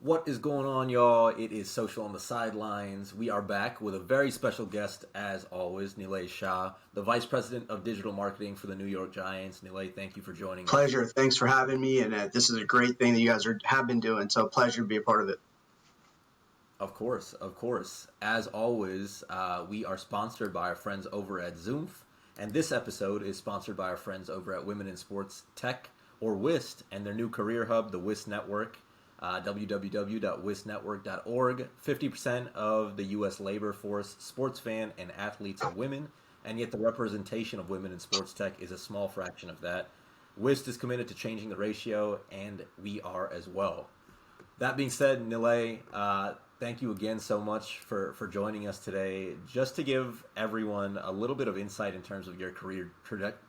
What is going on, y'all? It is Social on the Sidelines. We are back with a very special guest, as always, Nilay Shah, the Vice President of Digital Marketing for the New York Giants. Nilay, thank you for joining us. Pleasure. Thanks for having me. And this is a great thing that you guys have been doing. So pleasure to be a part of it. Of course, of course. As always, we are sponsored by our friends over at Zoomf, and this episode is sponsored by our friends over at Women in Sports Tech, or WIST, and their new career hub, the WIST Network, www.wistnetwork.org. 50% of the U.S. labor force, sports fan, and athletes are women, and yet the representation of women in sports tech is a small fraction of that. WIST is committed to changing the ratio, and we are as well. That being said, Nilay, thank you again so much for joining us today. Just to give everyone a little bit of insight in terms of your career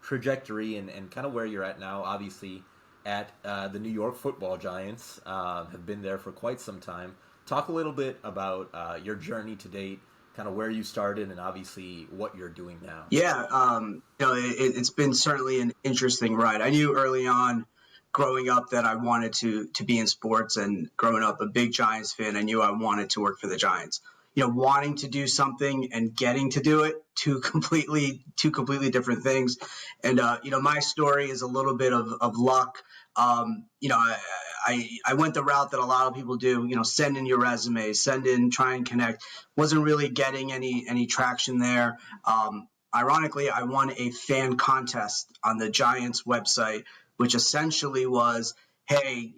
trajectory and kind of where you're at now. Obviously, at the New York Football Giants, have been there for quite some time. Talk a little bit about your journey to date, kind of where you started, and obviously what you're doing now. Yeah, it's been certainly an interesting ride. I knew early on growing up that I wanted to be in sports, and growing up a big Giants fan, I knew I wanted to work for the Giants. Wanting to do something and getting to do it, two completely different things. And my story is a little bit of luck. I went the route that a lot of people do. Send in your resume, try and connect. Wasn't really getting any traction there. Ironically, I won a fan contest on the Giants website, which essentially was, hey,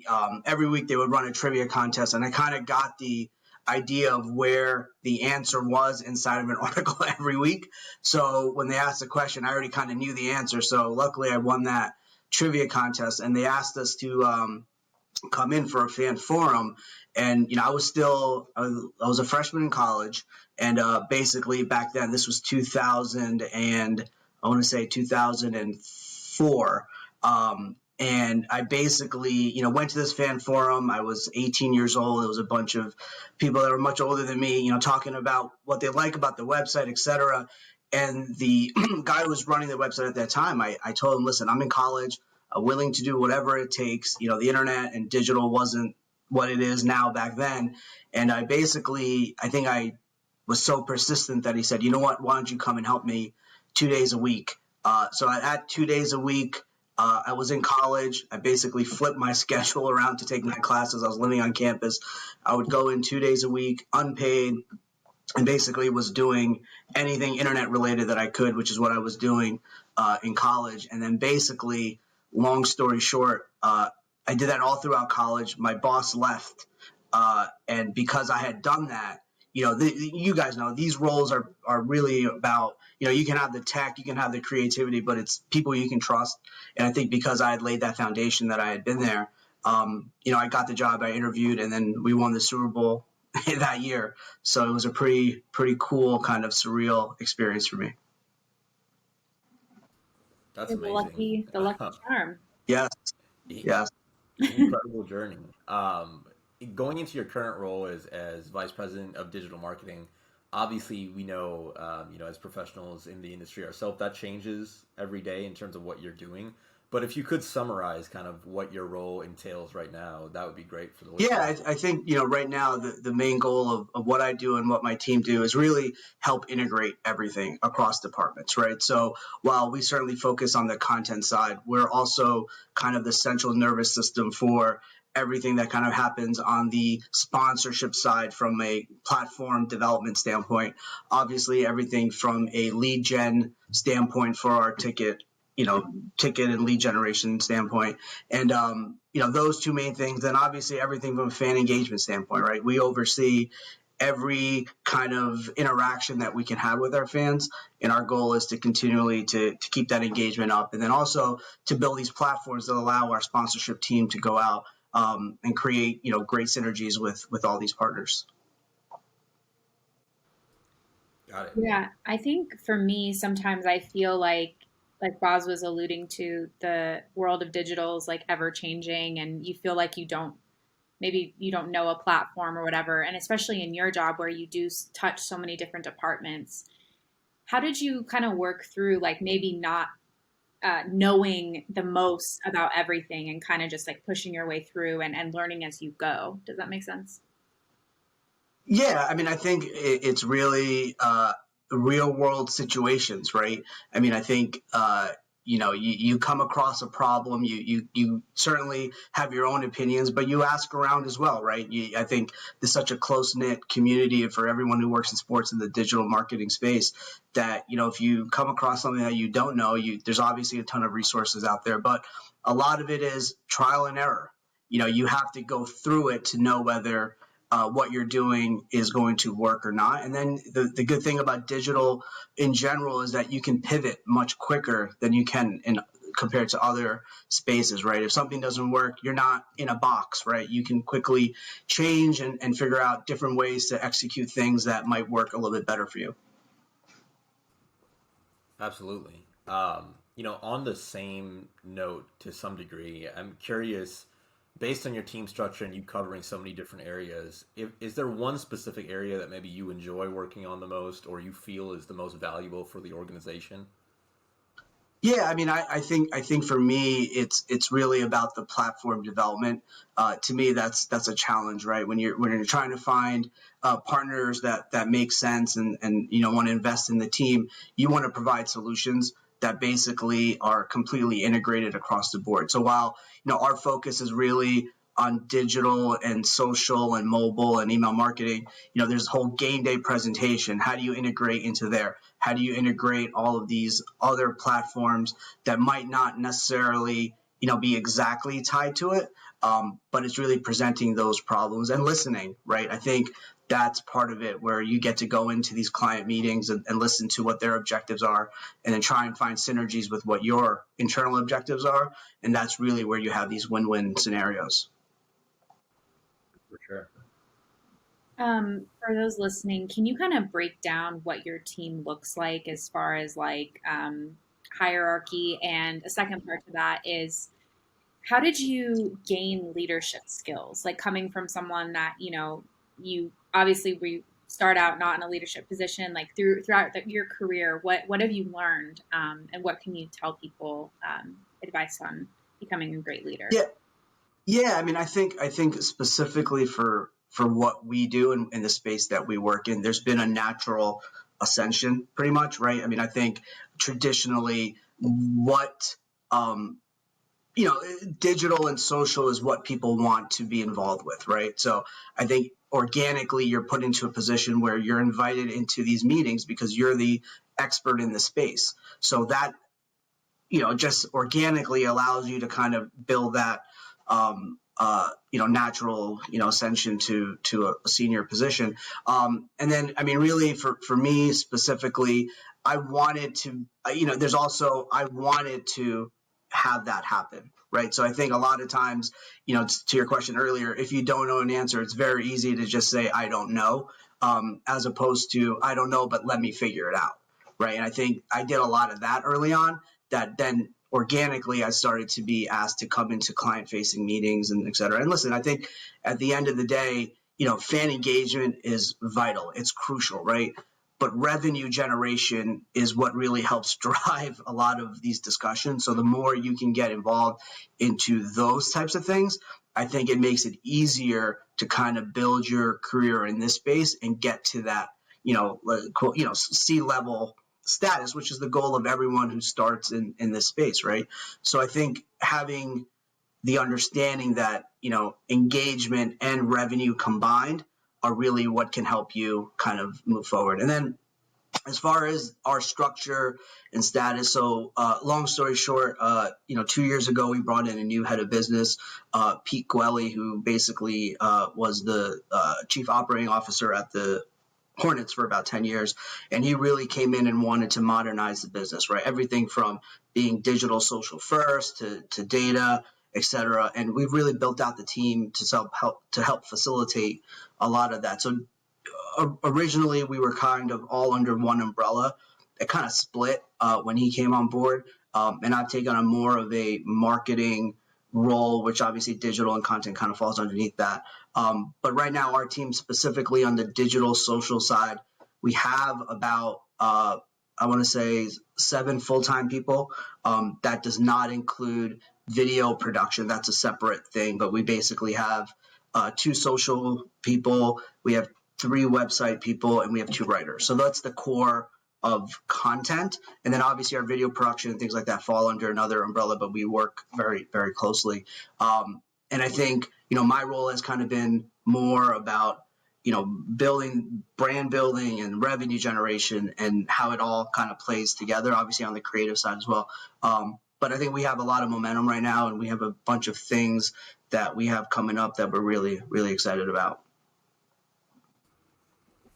every week they would run a trivia contest, and I kind of got the idea of where the answer was inside of an article every week. So when they asked the question, I already kind of knew the answer. So luckily I won that trivia contest, and they asked us to come in for a fan forum. And I was a freshman in college, and basically back then, this was 2000, and I want to say 2004. And I basically, went to this fan forum. I was 18 years old. There was a bunch of people that were much older than me, talking about what they like about the website, etc. And the guy who was running the website at that time, I told him, listen, I'm in college, willing to do whatever it takes. The internet and digital wasn't what it is now back then. And I think I was so persistent that he said, you know what, why don't you come and help me 2 days a week? So at 2 days a week, I was in college. I basically flipped my schedule around to take night classes. I was living on campus. I would go in 2 days a week, unpaid, and basically was doing anything internet related that I could, which is what I was doing in college. And then basically, long story short, I did that all throughout college. My boss left, and because I had done that, you guys know these roles are really about, you can have the tech, you can have the creativity, but it's people you can trust. And I think because I had laid that foundation, that I had been there, I got the job, I interviewed, and then we won the Super Bowl that year. So it was a pretty cool kind of surreal experience for me. That's You're the amazing. lucky charm. Yes, yes. Incredible journey. Going into your current role as vice president of digital marketing, obviously we know, as professionals in the industry ourselves, that changes every day in terms of what you're doing. But if you could summarize kind of what your role entails right now, that would be great for the listeners. Yeah, I think, right now the main goal of what I do and what my team do is really help integrate everything across departments, right? So while we certainly focus on the content side, we're also kind of the central nervous system for everything that kind of happens on the sponsorship side from a platform development standpoint. Obviously, everything from a lead gen standpoint for our ticket and lead generation standpoint. And, those two main things. Then obviously everything from a fan engagement standpoint, right? We oversee every kind of interaction that we can have with our fans. And our goal is to continually to keep that engagement up. And then also to build these platforms that allow our sponsorship team to go out and create, great synergies with all these partners. Got it. Yeah, I think for me, sometimes I feel like Boz was alluding to, the world of digital is like ever changing, and you feel like maybe you don't know a platform or whatever. And especially in your job where you do touch so many different departments, how did you kind of work through, like, maybe not knowing the most about everything and kind of just like pushing your way through and learning as you go. Does that make sense? Yeah, I mean, I think it's really real world situations, right? I mean, I think you come across a problem, you certainly have your own opinions, but you ask around as well, right? I think there's such a close knit community for everyone who works in sports in the digital marketing space that if you come across something that you don't know, there's obviously a ton of resources out there, but a lot of it is trial and error. You have to go through it to know whether what you're doing is going to work or not. And then the good thing about digital in general is that you can pivot much quicker than you can compared to other spaces, right? If something doesn't work, you're not in a box, right? You can quickly change and figure out different ways to execute things that might work a little bit better for you. Absolutely. On the same note, to some degree, I'm curious, based on your team structure and you covering so many different areas, is there one specific area that maybe you enjoy working on the most, or you feel is the most valuable for the organization? Yeah, I mean, I think for me, it's really about the platform development. To me, that's a challenge, right? When you're trying to find partners that make sense and want to invest in the team, you want to provide solutions that basically are completely integrated across the board. So while our focus is really on digital and social and mobile and email marketing, there's a whole game day presentation. How do you integrate into there? How do you integrate all of these other platforms that might not necessarily, be exactly tied to it, but it's really presenting those problems and listening, right? I think that's part of it where you get to go into these client meetings and listen to what their objectives are and then try and find synergies with what your internal objectives are. And that's really where you have these win-win scenarios. For sure. For those listening, can you kind of break down what your team looks like as far as like hierarchy? And a second part to that is how did you gain leadership skills? Like coming from someone that, you obviously we start out not in a leadership position, like throughout your career, what have you learned? And what can you tell people advice on becoming a great leader? Yeah, yeah. I mean, I think specifically for what we do in the space that we work in, there's been a natural ascension, pretty much, right? I mean, I think traditionally, what um, digital and social is what people want to be involved with, right? So I think organically you're put into a position where you're invited into these meetings because you're the expert in the space. So that just organically allows you to kind of build that natural ascension to a senior position. And then I mean really for me specifically, I wanted to there's also I wanted to have that happen, right? So I think a lot of times, to your question earlier, if you don't know an answer, it's very easy to just say I don't know, as opposed to I don't know, but let me figure it out, right? And I think I did a lot of that early on, that then organically I started to be asked to come into client facing meetings and et cetera. And listen, I think at the end of the day, fan engagement is vital. It's crucial, right? But revenue generation is what really helps drive a lot of these discussions. So the more you can get involved into those types of things, I think it makes it easier to kind of build your career in this space and get to that, C-level status, which is the goal of everyone who starts in this space, right? So I think having the understanding that, engagement and revenue combined are really what can help you kind of move forward. And then as far as our structure and status, so long story short, 2 years ago we brought in a new head of business, Pete Gwelly, who basically was the chief operating officer at the Hornets for about 10 years. And he really came in and wanted to modernize the business, right? Everything from being digital social first to data, et cetera. And we've really built out the team to help facilitate a lot of that. So originally we were kind of all under one umbrella. It kind of split when he came on board. And I've taken on more of a marketing role, which obviously digital and content kind of falls underneath that. But right now, our team specifically on the digital social side, we have about I want to say 7 full-time people. That does not include video production. That's a separate thing. But we basically have 2 social people. We have 3 website people, and we have 2 writers. So that's the core of content. And then obviously our video production and things like that fall under another umbrella, but we work very, very closely. And I think, my role has kind of been more about, building brand building and revenue generation and how it all kind of plays together, obviously on the creative side as well. But I think we have a lot of momentum right now, and we have a bunch of things that we have coming up that we're really, really excited about.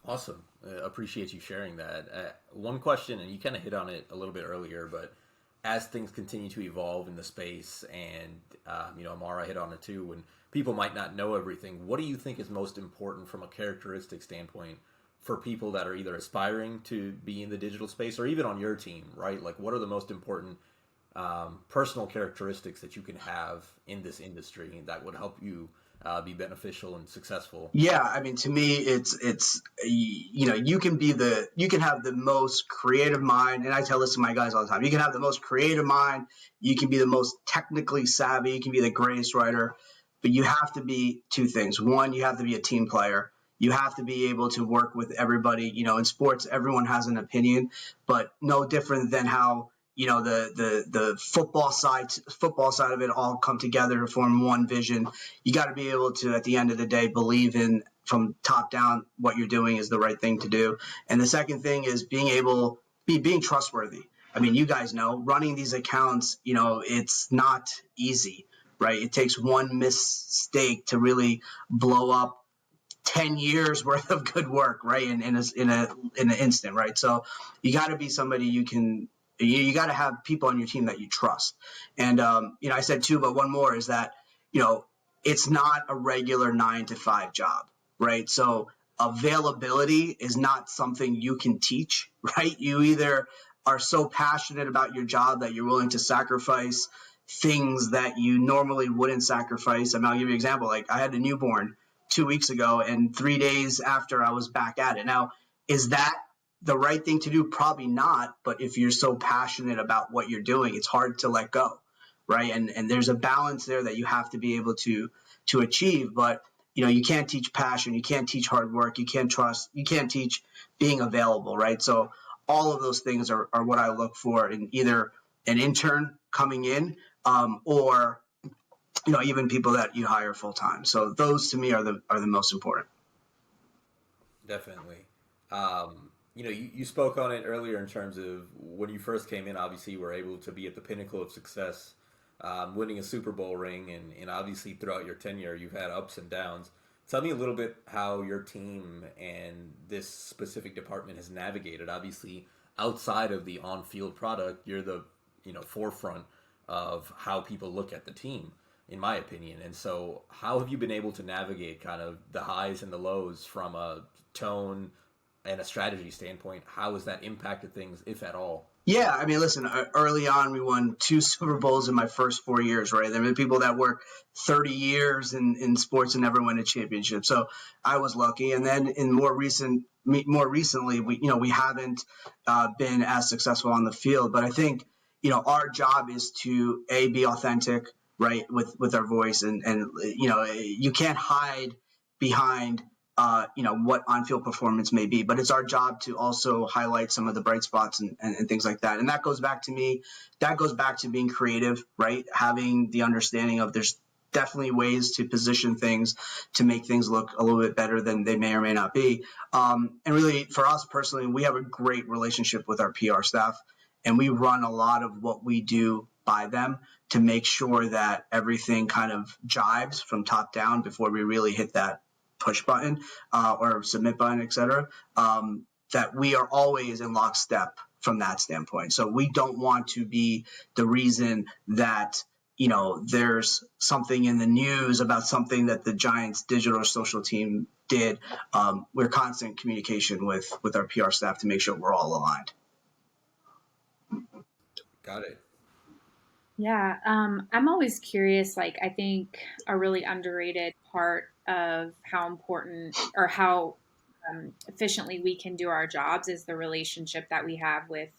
Awesome. Appreciate you sharing that. One question, and you kind of hit on it a little bit earlier, but as things continue to evolve in the space, and Amara hit on it too, and people might not know everything, what do you think is most important from a characteristic standpoint for people that are either aspiring to be in the digital space or even on your team, right? Like, what are the most important personal characteristics that you can have in this industry that would help you be beneficial and successful? Yeah, I mean, to me, it's you can have the most creative mind, and I tell this to my guys all the time. You can have the most creative mind, you can be the most technically savvy, you can be the greatest writer, but you have to be 2 things. One, you have to be a team player. You have to be able to work with everybody. In sports, everyone has an opinion, but no different than how the football side of it all come together to form one vision. You got to be able to, at the end of the day, believe in from top down what you're doing is the right thing to do. And the second thing is being trustworthy. I mean, you guys know running these accounts, it's not easy, right? It takes one mistake to really blow up 10 years worth of good work, right? In an instant, right? So you got to be somebody you got to have people on your team that you trust. And, I said 2, but one more is that, it's not a regular 9 to 5 job, right? So availability is not something you can teach, right? You either are so passionate about your job that you're willing to sacrifice things that you normally wouldn't sacrifice. I mean, I'll give you an example. Like, I had a newborn 2 weeks ago, and 3 days after I was back at it. Now, is that the right thing to do? Probably not. But if you're so passionate about what you're doing, it's hard to let go, right? And there's a balance there that you have to be able to achieve. But you can't teach passion, you can't teach hard work, you can't trust, you can't teach being available, right? So all of those things are what I look for in either an intern coming in, or even people that you hire full time. So those to me are the most important. Definitely. You spoke on it earlier in terms of when you first came in, obviously you were able to be at the pinnacle of success, winning a Super Bowl ring, and obviously throughout your tenure, you've had ups and downs. Tell me a little bit how your team and this specific department has navigated. Obviously, outside of the on-field product, you're the forefront of how people look at the team, in my opinion. And so, how have you been able to navigate kind of the highs and the lows from a tone and a strategy standpoint? How has that impacted things, if at all? Yeah, I mean, listen, early on, we won 2 Super Bowls in my first 4 years, right? There are people that work 30 years in sports and never win a championship. So I was lucky. And then in more recently, we haven't been as successful on the field. But I think, our job is to be authentic, right, with our voice, and you can't hide behind what on-field performance may be, but it's our job to also highlight some of the bright spots and things like that. And that goes back to being creative, right? Having the understanding of there's definitely ways to position things to make things look a little bit better than they may or may not be. And really, for us personally, we have a great relationship with our PR staff, and we run a lot of what we do by them to make sure that everything kind of jives from top down before we really hit that push button or submit button, et cetera, that we are always in lockstep from that standpoint. So we don't want to be the reason that there's something in the news about something that the Giants digital or social team did. We're constant communication with our PR staff to make sure we're all aligned. Got it. Yeah, I'm always curious. Like, I think a really underrated part of how important or how efficiently we can do our jobs is the relationship that we have with,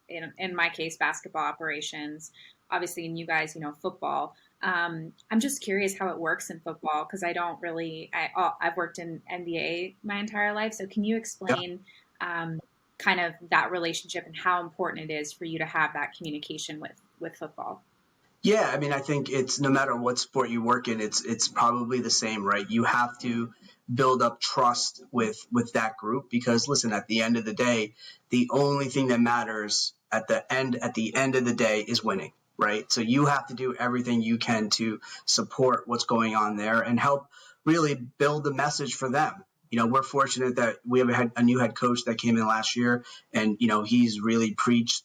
in my case, basketball operations. Obviously, in you guys, football. I'm just curious how it works in football because I don't really. I've worked in NBA my entire life, so can you Yeah. explain kind of that relationship and how important it is for you to have that communication with football? Yeah, I mean, I think it's no matter what sport you work in, it's probably the same, right? You have to build up trust with that group because listen, at the end of the day, the only thing that matters at the end of the day is winning, right? So you have to do everything you can to support what's going on there and help really build the message for them. We're fortunate that we have a new head coach that came in last year, and he's really preached,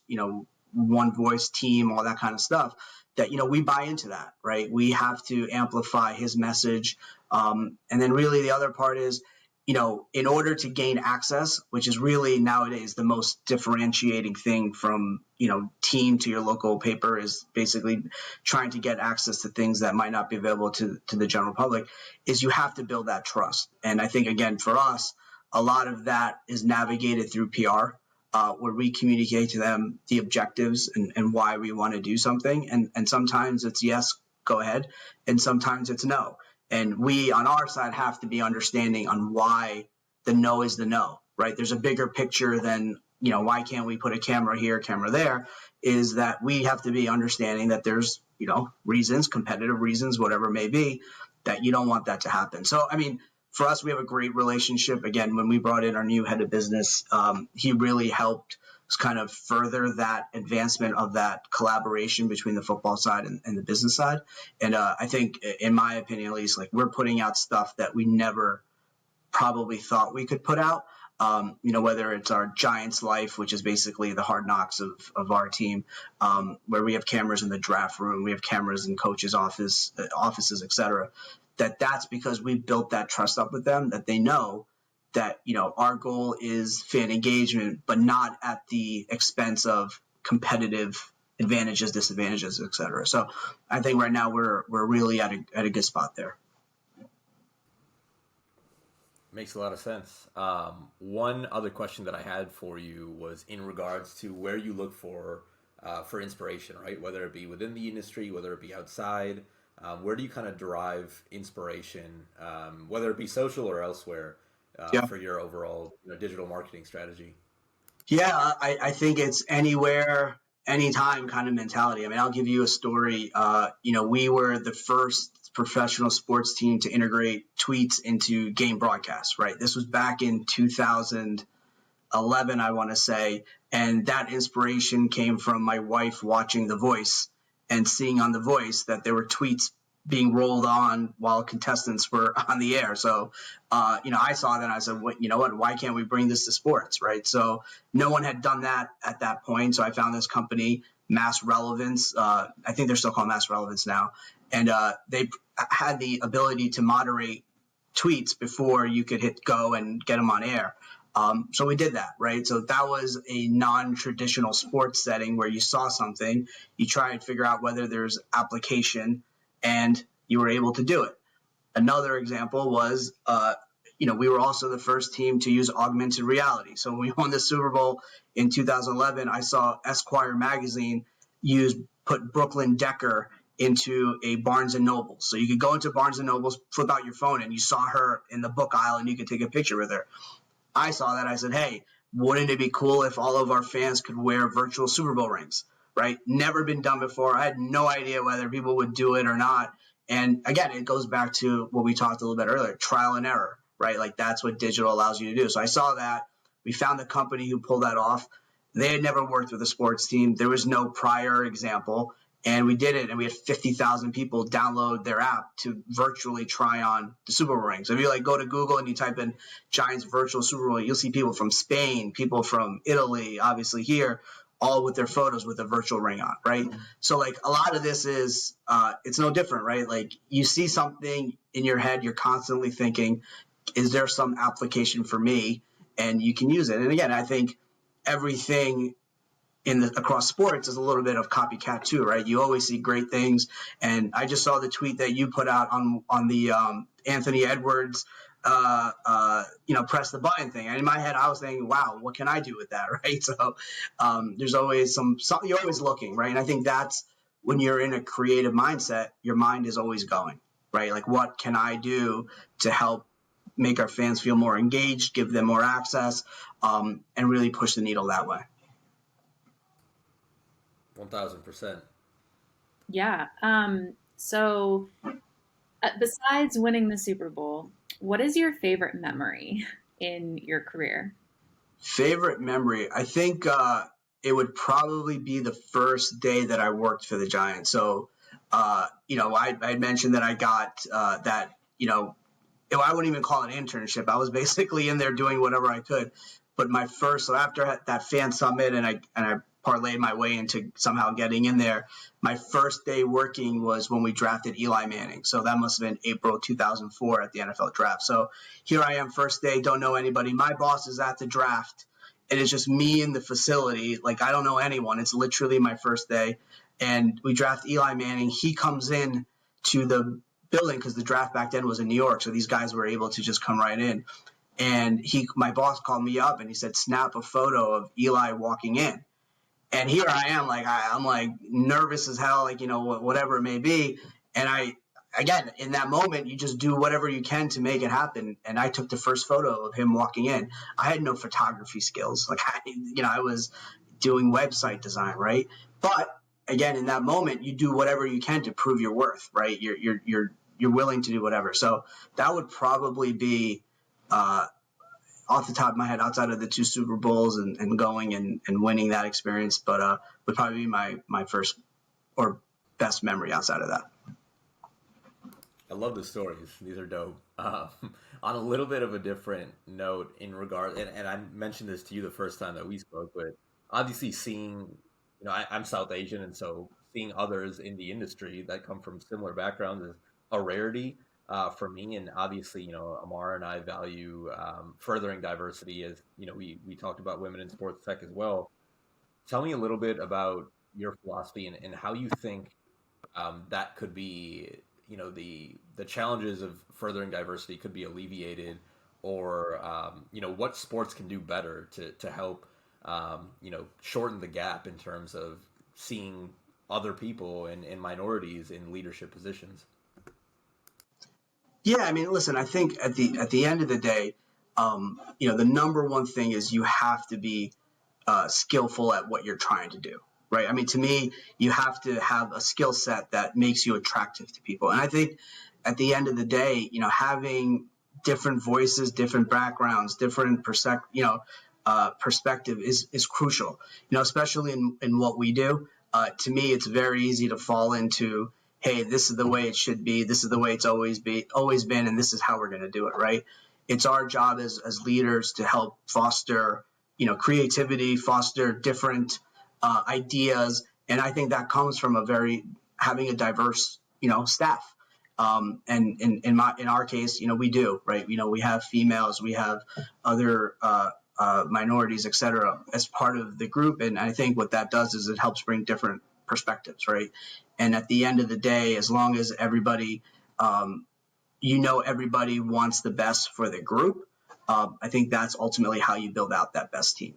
one voice team, all that kind of stuff that we buy into that, right? We have to amplify his message, and then really the other part is in order to gain access, which is really nowadays the most differentiating thing from team to your local paper, is basically trying to get access to things that might not be available to the general public, is you have to build that trust. And I think again for us, a lot of that is navigated through PR, where we communicate to them the objectives and why we want to do something. And sometimes it's yes, go ahead. And sometimes it's no. And we on our side have to be understanding on why the no is the no, right? There's a bigger picture than, why can't we put a camera here, camera there, is that we have to be understanding that there's, reasons, competitive reasons, whatever it may be, that you don't want that to happen. So, I mean, for us, we have a great relationship. Again, when we brought in our new head of business, he really helped kind of further that advancement of that collaboration between the football side and the business side. And I think, in my opinion, at least, like we're putting out stuff that we never probably thought we could put out. Whether it's our Giants Life, which is basically the hard knocks of our team, where we have cameras in the draft room, we have cameras in coaches' offices, et cetera. That's because we built that trust up with them, that they know that, our goal is fan engagement, but not at the expense of competitive advantages, disadvantages, et cetera. So I think right now we're really at a good spot there. Makes a lot of sense. One other question that I had for you was in regards to where you look for inspiration, right? Whether it be within the industry, whether it be outside. Where do you kind of derive inspiration, whether it be social or elsewhere, Yeah. for your overall digital marketing strategy? Yeah, I think it's anywhere, anytime kind of mentality. I mean, I'll give you a story. We were the first professional sports team to integrate tweets into game broadcasts, right? This was back in 2011, I want to say. And that inspiration came from my wife watching The Voice and seeing on The Voice that there were tweets being rolled on while contestants were on the air. So, I saw that and I said, you know what, why can't we bring this to sports, right? So no one had done that at that point. So I found this company, Mass Relevance. I think they're still called Mass Relevance now. And they had the ability to moderate tweets before you could hit go and get them on air. So we did that, right? So that was a non-traditional sports setting where you saw something, you try and figure out whether there's application, and you were able to do it. Another example was, we were also the first team to use augmented reality. So when we won the Super Bowl in 2011, I saw Esquire magazine put Brooklyn Decker into a Barnes and Noble. So you could go into Barnes and Nobles, flip out your phone, and you saw her in the book aisle, and you could take a picture with her. I saw that. I said, hey, wouldn't it be cool if all of our fans could wear virtual Super Bowl rings, right? Never been done before. I had no idea whether people would do it or not. And again, it goes back to what we talked a little bit earlier, trial and error, right? Like that's what digital allows you to do. So I saw that. We found the company who pulled that off. They had never worked with a sports team. There was no prior example. And we did it, and we had 50,000 people download their app to virtually try on the Super Bowl ring. So if you go to Google and you type in Giants virtual Super Bowl, you'll see people from Spain, people from Italy, obviously here, all with their photos with a virtual ring on, right? So a lot of this is, it's no different, right? Like you see something in your head, you're constantly thinking, is there some application for me? And you can use it. And again, I think everything across sports is a little bit of copycat too, right? You always see great things. And I just saw the tweet that you put out on the Anthony Edwards press the button thing. And in my head, I was thinking, wow, what can I do with that, right? So there's always you're always looking, right? And I think that's when you're in a creative mindset, your mind is always going, right? Like, what can I do to help make our fans feel more engaged, give them more access, and really push the needle that way. 1000%. Yeah. So besides winning the Super Bowl, what is your favorite memory in your career? Favorite memory, I think it would probably be the first day that I worked for the Giants. So, I mentioned that I got that, I wouldn't even call it an internship. I was basically in there doing whatever I could. But so after that fan summit, and I parlayed my way into somehow getting in there. My first day working was when we drafted Eli Manning. So that must have been April 2004 at the NFL draft. So here I am, first day, don't know anybody. My boss is at the draft, and it's just me in the facility. Like, I don't know anyone. It's literally my first day. And we draft Eli Manning. He comes in to the building because the draft back then was in New York. So these guys were able to just come right in. And my boss called me up and he said, snap a photo of Eli walking in. And here I am, like, I'm like nervous as hell, like, whatever it may be. And again, in that moment, you just do whatever you can to make it happen. And I took the first photo of him walking in. I had no photography skills. Like, I was doing website design, right? But again, in that moment, you do whatever you can to prove your worth, right? You're willing to do whatever. So that would probably be, off the top of my head, outside of the 2 Super Bowls and going and winning that experience, but would probably be my first or best memory outside of that. I love the stories. These are dope. On a little bit of a different note, in regard, and I mentioned this to you the first time that we spoke, but obviously seeing, I'm South Asian, and so seeing others in the industry that come from similar backgrounds is a rarity for me. And obviously, Amar and I value furthering diversity, as we talked about women in sports tech as well. Tell me a little bit about your philosophy and how you think that could be, the challenges of furthering diversity could be alleviated, or what sports can do better to help shorten the gap in terms of seeing other people and minorities in leadership positions. Yeah, I mean, listen, I think at the end of the day, the number one thing is you have to be skillful at what you're trying to do, right? I mean, to me, you have to have a skill set that makes you attractive to people. And I think at the end of the day, having different voices, different backgrounds, different perspective is crucial, especially in what we do. To me, it's very easy to fall into, hey, this is the way it should be. This is the way it's always been, and this is how we're going to do it, right? It's our job as leaders to help foster, creativity, foster different ideas, and I think that comes from having a diverse, staff. And in our case, we do, right? We have females, we have other minorities, et cetera, as part of the group, and I think what that does is it helps bring different perspectives, right? And at the end of the day, as long as everybody, everybody wants the best for the group, I think that's ultimately how you build out that best team.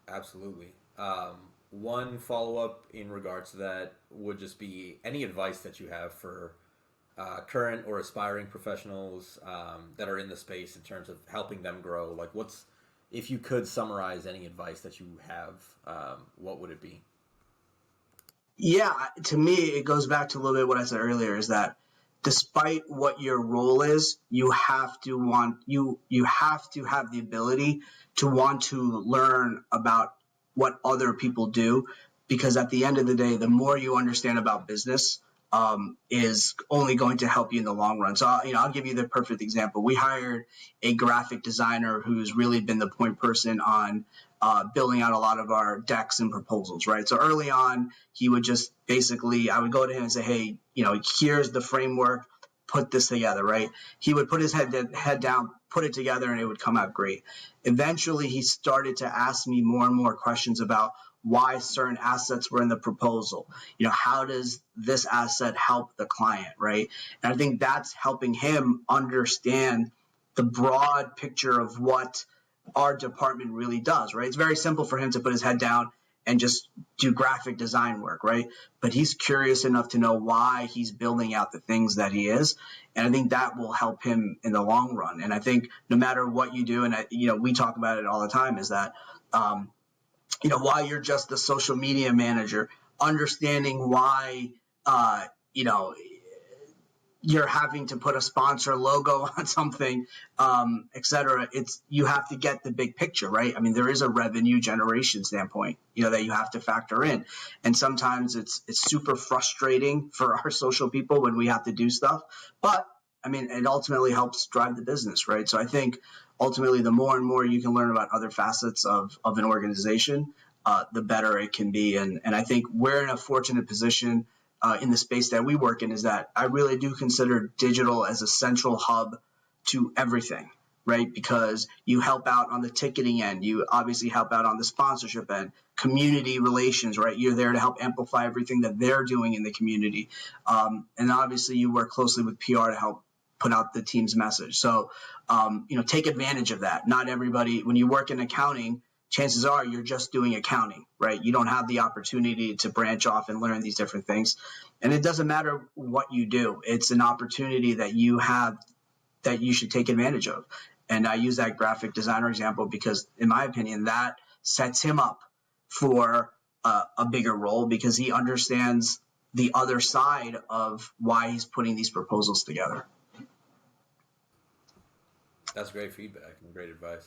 Absolutely. One follow up in regards to that would just be any advice that you have for current or aspiring professionals that are in the space in terms of helping them grow. Like, if you could summarize any advice that you have, what would it be? Yeah, to me, it goes back to a little bit what I said earlier, is that despite what your role is, you have to have the ability to want to learn about what other people do, because at the end of the day, the more you understand about business is only going to help you in the long run. So, I'll give you the perfect example. We hired a graphic designer who's really been the point person on building out a lot of our decks and proposals, right? So early on, he would just basically, I would go to him and say, hey, here's the framework, put this together, right? He would put his head down, put it together, and it would come out great. Eventually, he started to ask me more and more questions about why certain assets were in the proposal. How does this asset help the client, right? And I think that's helping him understand the broad picture of what our department really does, right? It's very simple for him to put his head down and just do graphic design work, right? But he's curious enough to know why he's building out the things that he is. And I think that will help him in the long run. And I think no matter what you do, and we talk about it all the time, is that, while you're just the social media manager, understanding why, you're having to put a sponsor logo on something, et cetera. You have to get the big picture, right? I mean, there is a revenue generation standpoint, that you have to factor in. And sometimes it's super frustrating for our social people when we have to do stuff. But I mean, it ultimately helps drive the business, right? So I think ultimately the more and more you can learn about other facets of an organization, the better it can be. And I think we're in a fortunate position in the space that we work in, is that I really do consider digital as a central hub to everything, right? Because you help out on the ticketing end, you obviously help out on the sponsorship end, community relations, right? You're there to help amplify everything that they're doing in the community. And obviously you work closely with PR to help put out the team's message. So, take advantage of that. Not everybody, when you work in accounting, chances are you're just doing accounting, right? You don't have the opportunity to branch off and learn these different things. And it doesn't matter what you do. It's an opportunity that you have that you should take advantage of. And I use that graphic designer example because, in my opinion, that sets him up for a bigger role, because he understands the other side of why he's putting these proposals together. That's great feedback and great advice.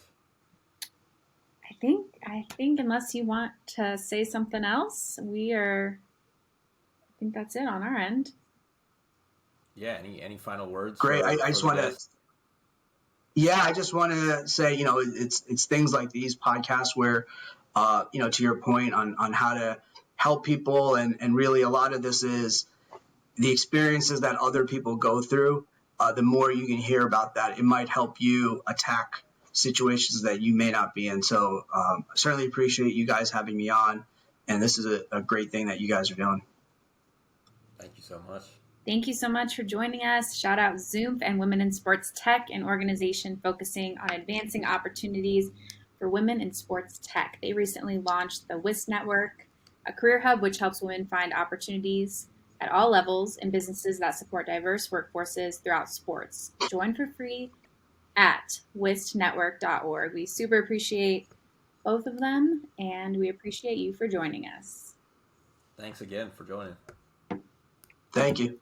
I think unless you want to say something else, I think that's it on our end. Yeah. Any final words? Great. I just want to. Yeah, I just want to say, it's things like these podcasts where, to your point on how to help people, and really a lot of this is the experiences that other people go through. The more you can hear about that, it might help you attack situations that you may not be in. So I certainly appreciate you guys having me on, and this is a great thing that you guys are doing. Thank you so much. Thank you so much for joining us. Shout out Zoom and Women in Sports Tech, an organization focusing on advancing opportunities for women in sports tech. They recently launched the WIST Network, a career hub which helps women find opportunities at all levels in businesses that support diverse workforces throughout sports. Join for free at wistnetwork.org. We super appreciate both of them, and we appreciate you for joining us. Thanks again for joining. Thank you.